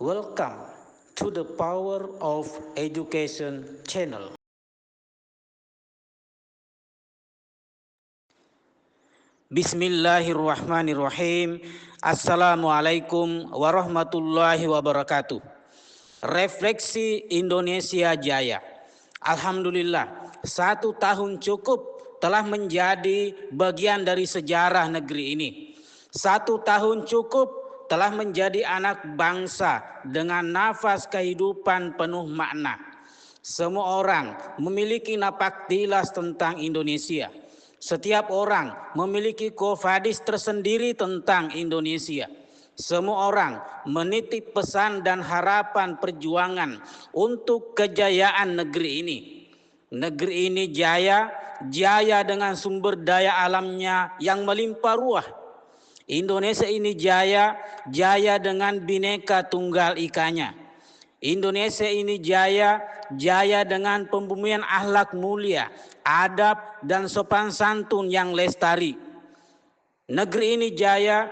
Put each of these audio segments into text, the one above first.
Welcome to the Power of Education channel. Bismillahirrahmanirrahim. Assalamualaikum warahmatullahi wabarakatuh. Refleksi Indonesia Jaya. Alhamdulillah, 1 tahun cukup telah menjadi bagian dari sejarah negeri ini. 1 tahun cukup telah menjadi anak bangsa dengan nafas kehidupan penuh makna. Semua orang memiliki napak tilas tentang Indonesia. Setiap orang memiliki qofadis tersendiri tentang Indonesia. Semua orang menitip pesan dan harapan perjuangan untuk kejayaan negeri ini. Negeri ini jaya dengan sumber daya alamnya yang melimpah ruah. Indonesia ini jaya dengan bineka tunggal ikanya. Indonesia ini jaya dengan pembumian akhlak mulia, adab dan sopan santun yang lestari. Negeri ini jaya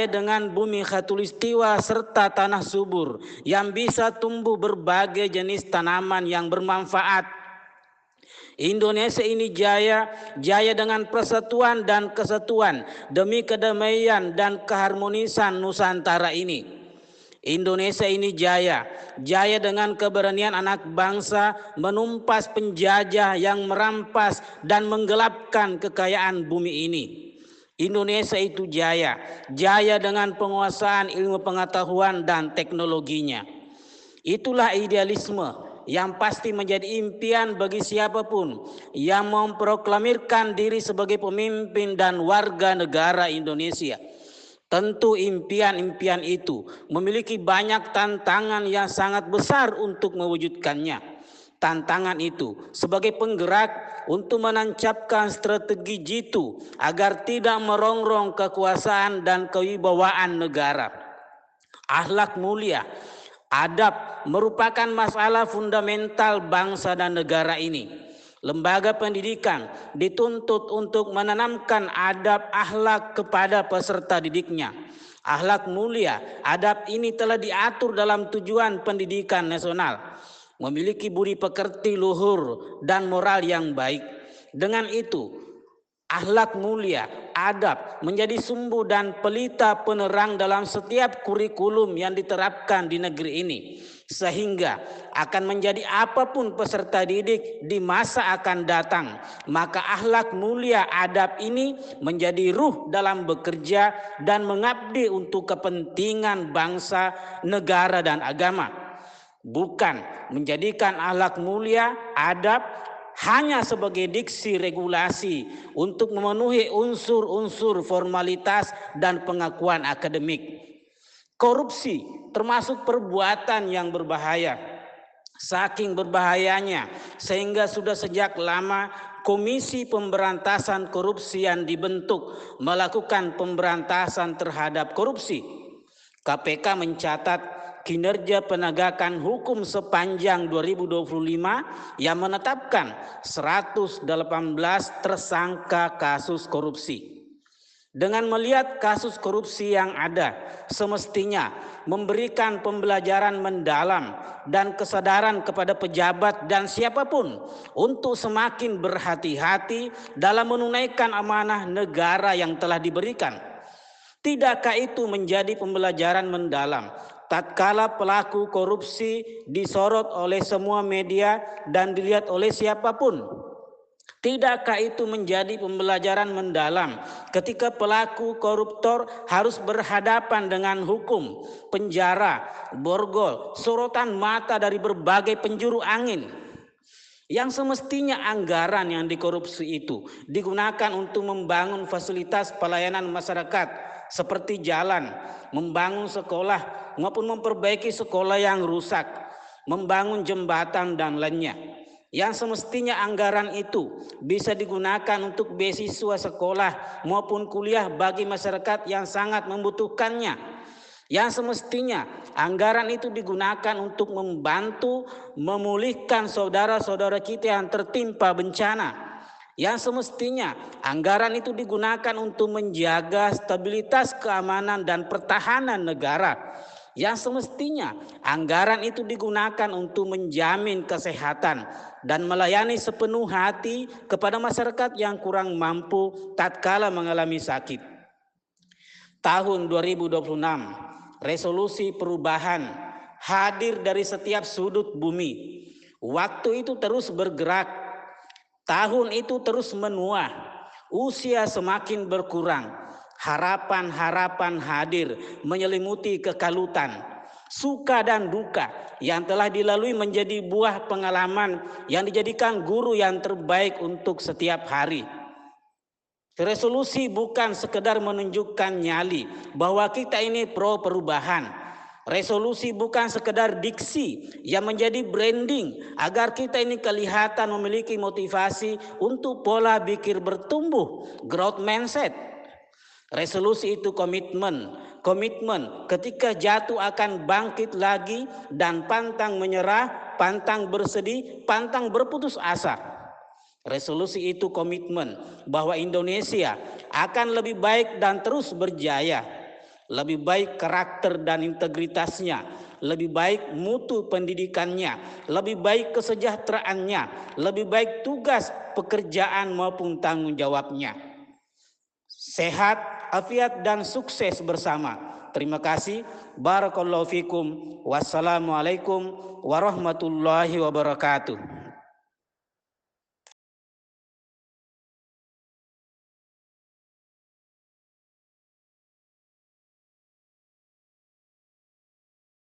dengan bumi khatulistiwa serta tanah subur yang bisa tumbuh berbagai jenis tanaman yang bermanfaat. Indonesia ini jaya dengan persatuan dan kesatuan demi kedamaian dan keharmonisan Nusantara ini. Indonesia ini jaya dengan keberanian anak bangsa menumpas penjajah yang merampas dan menggelapkan kekayaan bumi ini. Indonesia itu jaya dengan penguasaan ilmu pengetahuan dan teknologinya. Itulah idealisme yang pasti menjadi impian bagi siapapun yang memproklamirkan diri sebagai pemimpin dan warga negara Indonesia. Tentu impian-impian itu memiliki banyak tantangan yang sangat besar untuk mewujudkannya. Tantangan itu sebagai penggerak untuk menancapkan strategi jitu agar tidak merongrong kekuasaan dan kewibawaan negara. Akhlak mulia, adab merupakan masalah fundamental bangsa dan negara ini. Lembaga pendidikan dituntut untuk menanamkan adab akhlak kepada peserta didiknya. Akhlak mulia, adab ini telah diatur dalam tujuan pendidikan nasional. Memiliki budi pekerti luhur dan moral yang baik. Dengan itu, akhlak mulia, adab menjadi sumbu dan pelita penerang dalam setiap kurikulum yang diterapkan di negeri ini. Sehingga akan menjadi apapun peserta didik di masa akan datang, maka akhlak mulia adab ini menjadi ruh dalam bekerja dan mengabdi untuk kepentingan bangsa, negara dan agama. Bukan menjadikan akhlak mulia adab hanya sebagai diksi regulasi untuk memenuhi unsur-unsur formalitas dan pengakuan akademik. Korupsi termasuk perbuatan yang berbahaya. Saking berbahayanya sehingga sudah sejak lama Komisi Pemberantasan Korupsi yang dibentuk melakukan pemberantasan terhadap korupsi. KPK mencatat kinerja penegakan hukum sepanjang 2025 yang menetapkan 118 tersangka kasus korupsi. Dengan melihat kasus korupsi yang ada, semestinya memberikan pembelajaran mendalam dan kesadaran kepada pejabat dan siapapun untuk semakin berhati-hati dalam menunaikan amanah negara yang telah diberikan. Tidakkah itu menjadi pembelajaran mendalam tatkala pelaku korupsi disorot oleh semua media dan dilihat oleh siapapun? Tidakkah itu menjadi pembelajaran mendalam ketika pelaku koruptor harus berhadapan dengan hukum, penjara, borgol, sorotan mata dari berbagai penjuru angin? Yang semestinya anggaran yang dikorupsi itu digunakan untuk membangun fasilitas pelayanan masyarakat seperti jalan, membangun sekolah maupun memperbaiki sekolah yang rusak, membangun jembatan dan lainnya. Yang semestinya anggaran itu bisa digunakan untuk beasiswa sekolah maupun kuliah bagi masyarakat yang sangat membutuhkannya. Yang semestinya anggaran itu digunakan untuk membantu memulihkan saudara-saudara kita yang tertimpa bencana. Yang semestinya anggaran itu digunakan untuk menjaga stabilitas keamanan dan pertahanan negara. Yang semestinya anggaran itu digunakan untuk menjamin kesehatan dan melayani sepenuh hati kepada masyarakat yang kurang mampu tatkala mengalami sakit. Tahun 2026, resolusi perubahan hadir dari setiap sudut bumi. Waktu itu terus bergerak, tahun itu terus menua, usia semakin berkurang, harapan-harapan hadir menyelimuti kekalutan, suka dan duka yang telah dilalui menjadi buah pengalaman yang dijadikan guru yang terbaik untuk setiap hari. Resolusi bukan sekedar menunjukkan nyali bahwa kita ini pro perubahan. Resolusi bukan sekedar diksi yang menjadi branding agar kita ini kelihatan memiliki motivasi untuk pola pikir bertumbuh, growth mindset. Resolusi itu komitmen ketika jatuh akan bangkit lagi dan pantang menyerah, pantang bersedih, pantang berputus asa. Resolusi itu komitmen bahwa Indonesia akan lebih baik dan terus berjaya. Lebih baik karakter dan integritasnya, lebih baik mutu pendidikannya, lebih baik kesejahteraannya, lebih baik tugas pekerjaan maupun tanggung jawabnya. Sehat, afiat dan sukses bersama. Terima kasih. Barakallahu fikum. Wassalamualaikum warahmatullahi wabarakatuh.